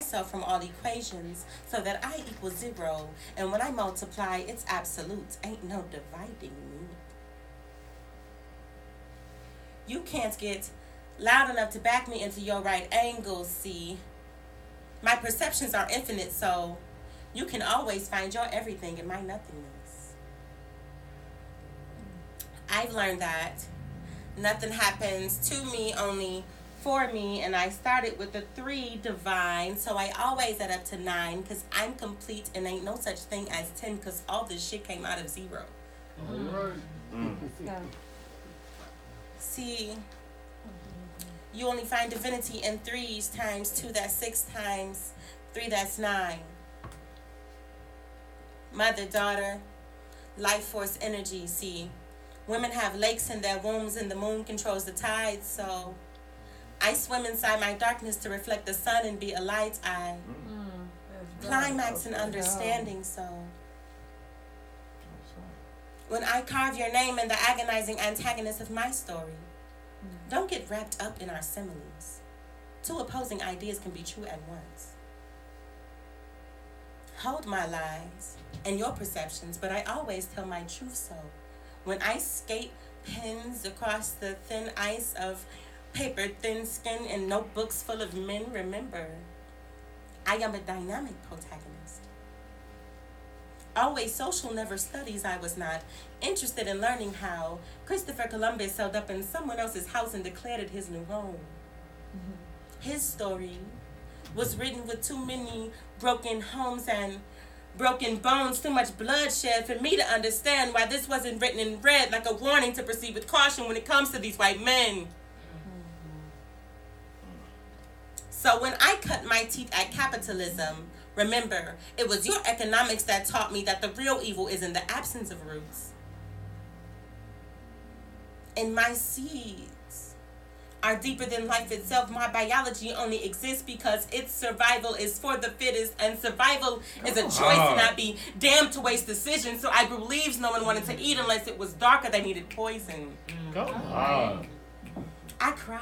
myself from all equations so that I equals 0. And when I multiply, it's absolute. Ain't no dividing me. You can't get loud enough to back me into your right angle, see? My perceptions are infinite, so you can always find your everything in my nothingness. I've learned that nothing happens to me, only for me, and I started with the 3 divine, so I always add up to 9 because I'm complete and ain't no such thing as 10 because all this shit came out of 0. See, you only find divinity in 3s times 2, that's 6 times 3, that's 9. Mother, daughter, life force energy, see. Women have lakes in their wombs and the moon controls the tides, so I swim inside my darkness to reflect the sun and be a light eye. Climax and understanding, so when I carve your name in the agonizing antagonist of my story, don't get wrapped up in our similes. 2 opposing ideas can be true at once. Hold my lies and your perceptions, but I always tell my truth, so when I skate pins across the thin ice of paper thin skin and notebooks full of men, remember, I am a dynamic protagonist. Always social, never studies. I was not interested in learning how Christopher Columbus sailed up in someone else's house and declared it his new home. His story was written with too many broken homes and broken bones, too much bloodshed for me to understand why this wasn't written in red like a warning to proceed with caution when it comes to these white men. So when I cut my teeth at capitalism, remember, it was your economics that taught me that the real evil is in the absence of roots. And my seeds are deeper than life itself. My biology only exists because its survival is for the fittest, and survival is a choice to not be damned to waste decisions. So I grew leaves no one wanted to eat unless it was darker, they needed poison. Go on. I cried.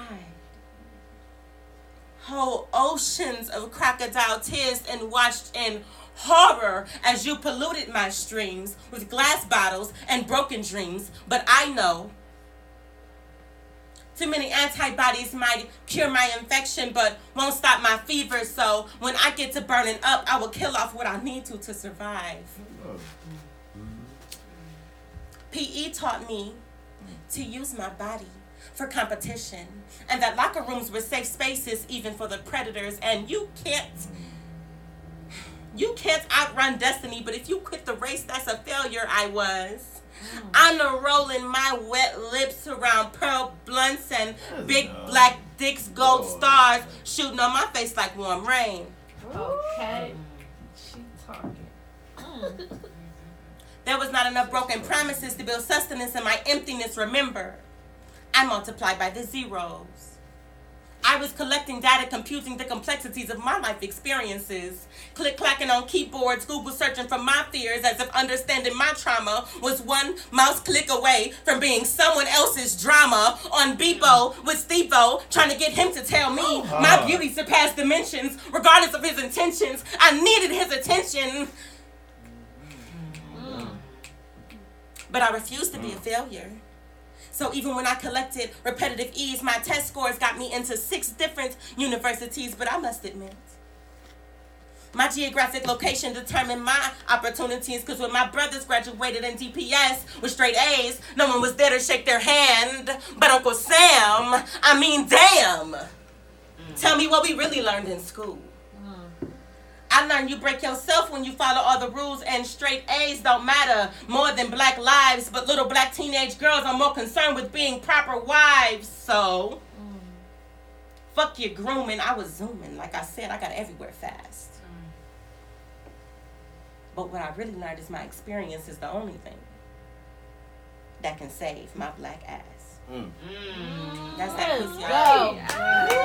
Whole oceans of crocodile tears and watched in horror as you polluted my streams with glass bottles and broken dreams. But I know too many antibodies might cure my infection but won't stop my fever. So when I get to burning up, I will kill off what I need to survive. PE taught me to use my body for competition, and that locker rooms were safe spaces even for the predators. And you can't outrun destiny, but if you quit the race, that's a failure. I was unrolling my wet lips around pearl blunts and big black dicks, gold stars shooting on my face like warm rain. Okay, she talking. There was not enough broken promises to build sustenance in my emptiness. Remember, I multiplied by the zeros. I was collecting data, computing the complexities of my life experiences, click-clacking on keyboards, Google searching for my fears, as if understanding my trauma was one mouse click away from being someone else's drama. On Beepo with Steve-O, trying to get him to tell me my beauty surpassed dimensions, regardless of his intentions. I needed his attention. But I refused to be a failure. So even when I collected repetitive E's, my test scores got me into 6 different universities. But I must admit, my geographic location determined my opportunities, because when my brothers graduated in DPS with straight A's, no one was there to shake their hand but Uncle Sam. I mean, damn. Tell me what we really learned in school. I learned you break yourself when you follow all the rules, and straight A's don't matter more than black lives, but little black teenage girls are more concerned with being proper wives. So fuck your grooming. I was zooming. Like I said, I got everywhere fast. But what I really learned is my experience is the only thing that can save my black ass. That's that pussy.